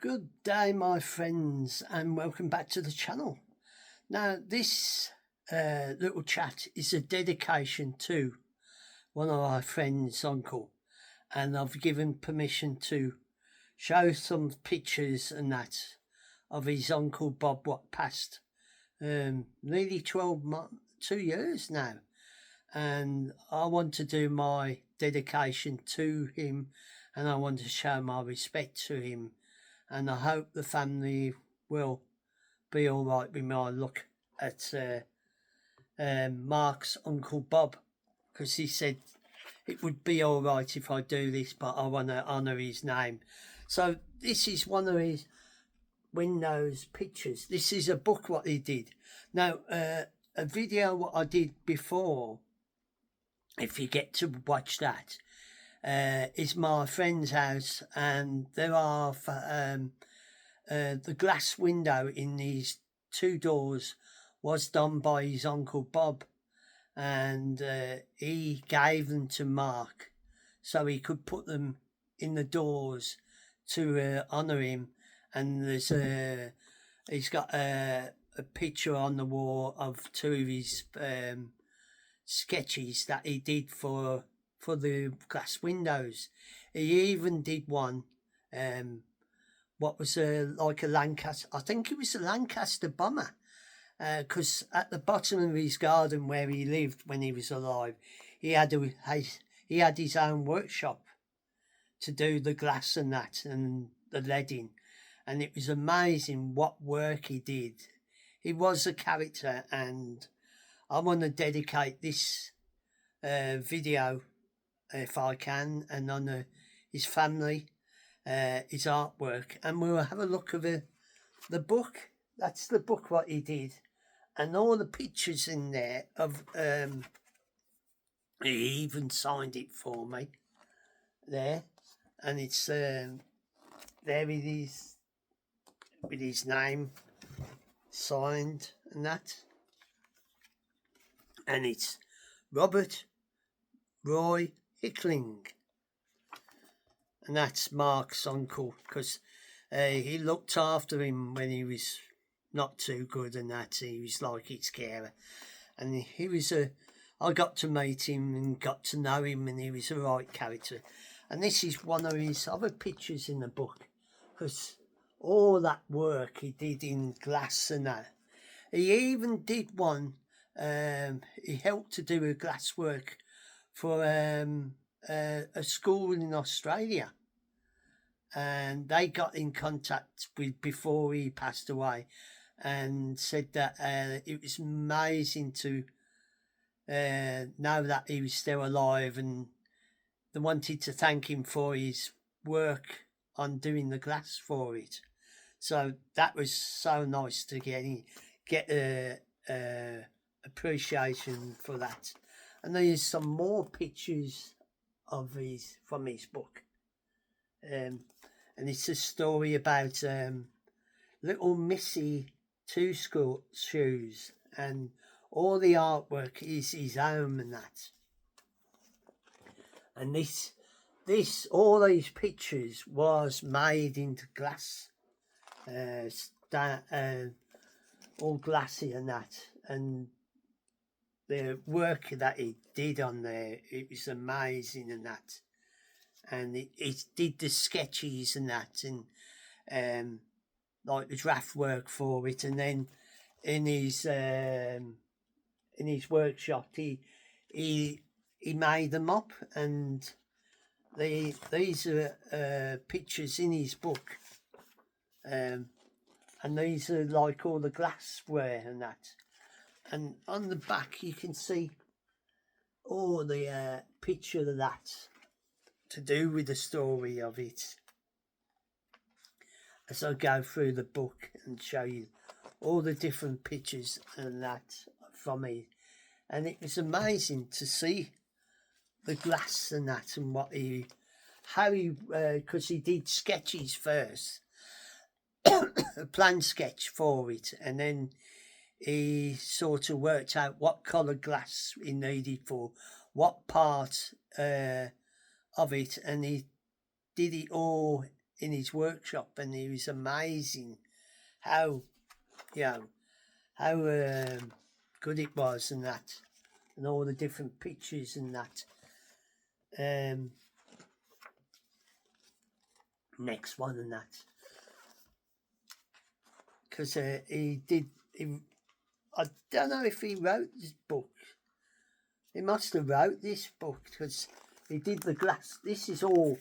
Good day, my friends, and welcome back to the channel. Now, this little chat is a dedication to one of our friends' uncle, and I've given permission to show some pictures and that of his uncle Bob, what passed nearly 12 months, 2 years now, and I want to do my dedication to him, and I want to show my respect to him. And I hope the family will be all right with my look at Mark's Uncle Bob, because he said it would be all right if I do this, but I want to honour his name. So this is one of his Windows pictures. This is a book what he did. Now, a video what I did before, if you get to watch that, is my friend's house, and there are the glass window in these two doors was done by his Uncle Bob, and he gave them to Mark so he could put them in the doors to honour him. And there's he's got a picture on the wall of two of his sketches that he did for the glass windows. He even did one what was like a Lancaster, I think it was a Lancaster bomber, because at the bottom of his garden where he lived when he was alive, he had his own workshop to do the glass and that and the leading, and it was amazing what work he did. He was a character, and I want to dedicate this video, if I can, and honour his family, his artwork, and we'll have a look at the book. That's the book what he did, and all the pictures in there of he even signed it for me there, and it's there it is with his name signed and that, and it's Robert Roy Hickling, and that's Mark's uncle, because he looked after him when he was not too good, and that he was like his carer, and he was I got to meet him and got to know him, and he was a right character. And this is one of his other pictures in the book, because all that work he did in glass and that. He even did one, he helped to do a glass work for a school in Australia, and they got in contact with before he passed away, and said that it was amazing to know that he was still alive, and they wanted to thank him for his work on doing the glass for it. So that was so nice to get appreciation for that. And there's some more pictures of from his book, and it's a story about little Missy Two School Shoes, and all the artwork is his own and that. And all these pictures was made into glass, all glassy and that, and the work that he did on there, it was amazing and that. And it did the sketches and that, and like the draft work for it, and then in his workshop he made them up, and these are pictures in his book, and these are like all the glassware and that. And on the back you can see all the picture of that to do with the story of it, as I go through the book and show you all the different pictures and that from it. And it was amazing to see the glass and that, and how he because he did sketches first, a plan sketch for it, and then he sort of worked out what colour glass he needed for what part of it, and he did it all in his workshop, and it was amazing how, you know, how good it was and that, and all the different pictures and that. Next one and that, because I don't know if he wrote this book. He must have wrote this book, because he did the glass. This is all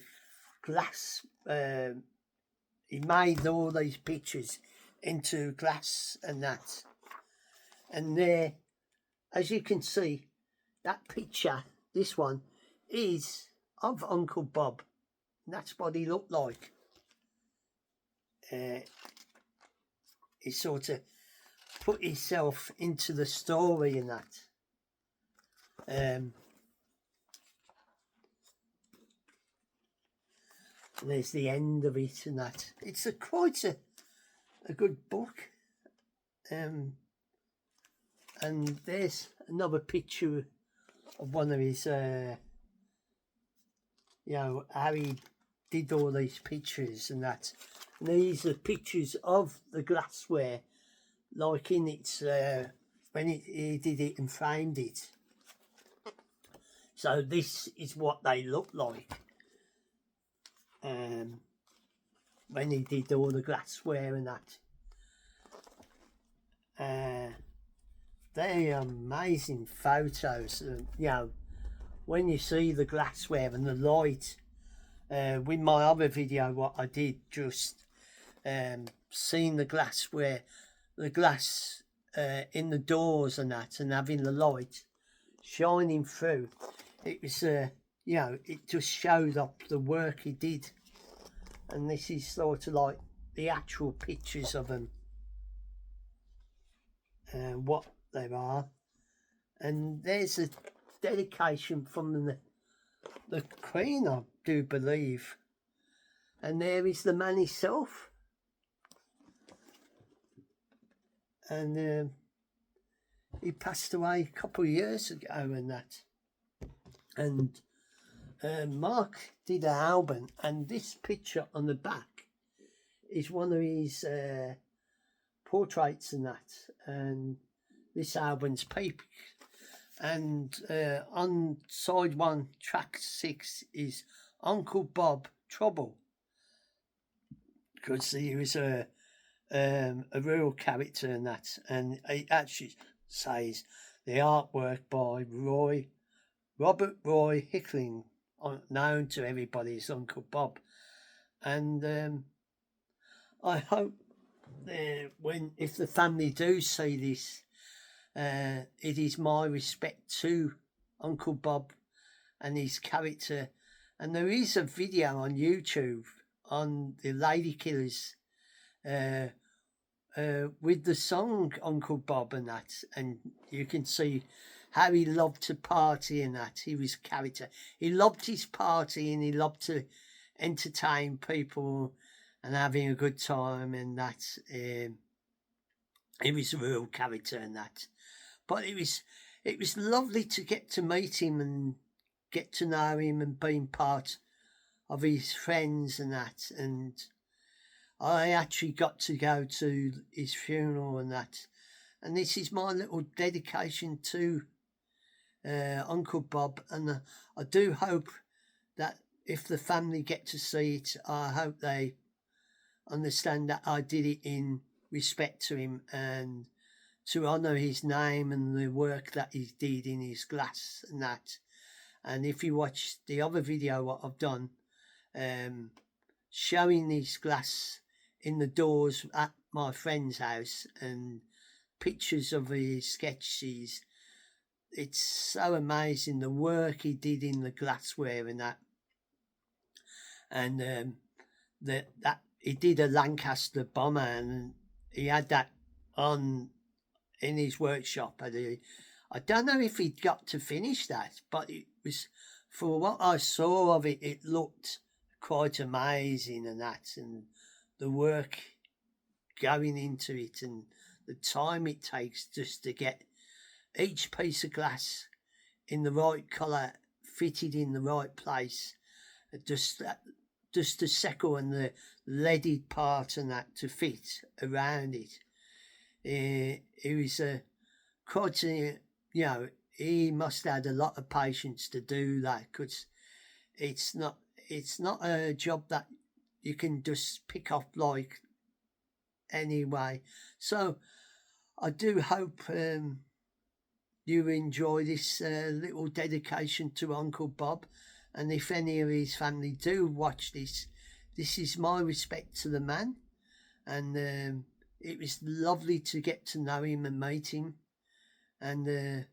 glass. He made all these pictures into glass and that. And there, as you can see, that picture, this one, is of Uncle Bob. And that's what he looked like. He sort of put himself into the story and that. There's the end of it and that. It's quite a good book. And there's another picture of one of his, you know, how he did all these pictures and that. And these are pictures of the glassware, like in its, when he did it and framed it. So this is what they look like when he did all the glassware and that. They're amazing photos. You know, when you see the glassware and the light, with my other video, what I did, just seeing the glassware, the glass in the doors and that, and having the light shining through, it was, you know, it just showed up the work he did. And this is sort of like the actual pictures of them, what they are. And there's a dedication from the Queen, I do believe. And there is the man himself. And he passed away a couple of years ago and that. And Mark did an album, and this picture on the back is one of his portraits and that. And this album's Peep. And on side 1, track 6 is Uncle Bob Trouble, because he was a real character in that. And it actually says the artwork by Robert Roy Hickling, known to everybody as Uncle Bob. And I hope if the family do see this, it is my respect to Uncle Bob and his character. And there is a video on YouTube on the Lady Killers with the song Uncle Bob and that, and you can see how he loved to party and that. He was a character. He loved his party, and he loved to entertain people and having a good time and that. He was a real character and that. But it was lovely to get to meet him and get to know him and being part of his friends and that. And I actually got to go to his funeral and that. And this is my little dedication to Uncle Bob. And I do hope that if the family get to see it, I hope they understand that I did it in respect to him and to honour his name and the work that he did in his glass and that. And if you watch the other video what I've done, showing his glass in the doors at my friend's house and pictures of his sketches, it's so amazing the work he did in the glassware and that. And that he did a Lancaster bomber, and he had that on in his workshop. I don't know if he got to finish that, but it was, for what I saw of it, it looked quite amazing and that, and the work going into it and the time it takes just to get each piece of glass in the right colour, fitted in the right place. Just just the second and the leaded part and that to fit around it. He was a quite, he must have had a lot of patience to do that, because it's not a job that you can just pick up like anyway. So I do hope you enjoy this little dedication to Uncle Bob, and if any of his family do watch this, this is my respect to the man, and it was lovely to get to know him and meet him, and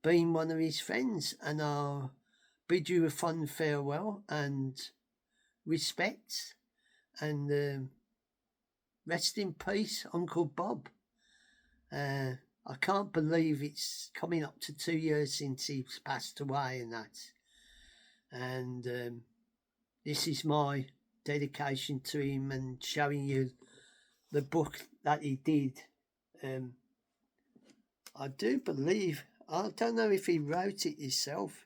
being one of his friends, and I'll bid you a fond farewell and respect, and rest in peace, Uncle Bob. I can't believe it's coming up to 2 years since he's passed away and that. And this is my dedication to him and showing you the book that he did. I do believe, I don't know if he wrote it himself.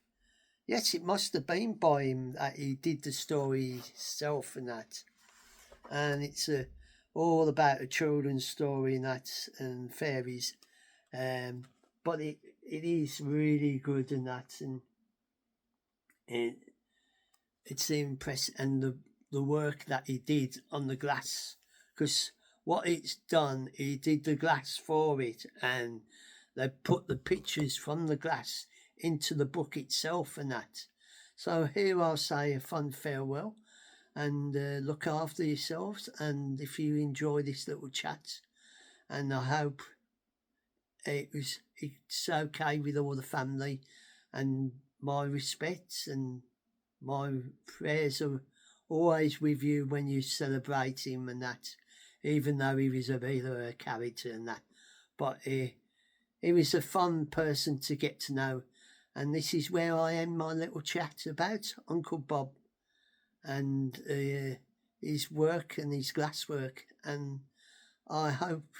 Yes, it must have been by him that he did the story himself and that. And it's all about a children's story and that, and fairies. But it is really good and that, and it's impressive, and the work that he did on the glass, because what it's done, he did the glass for it, and they put the pictures from the glass into the book itself and that. So here I'll say a fond farewell, and look after yourselves, and if you enjoy this little chat, and I hope it's okay with all the family, and my respects and my prayers are always with you when you celebrate him and that, even though he was a bit of a character and that. But he was a fun person to get to know, and this is where I end my little chat about Uncle Bob and his work and his glasswork, and I hope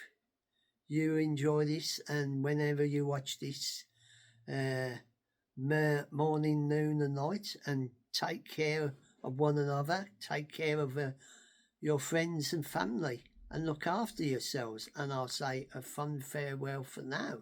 you enjoy this, and whenever you watch this, morning, noon and night, and take care of one another, take care of your friends and family, and look after yourselves, and I'll say a fond farewell for now.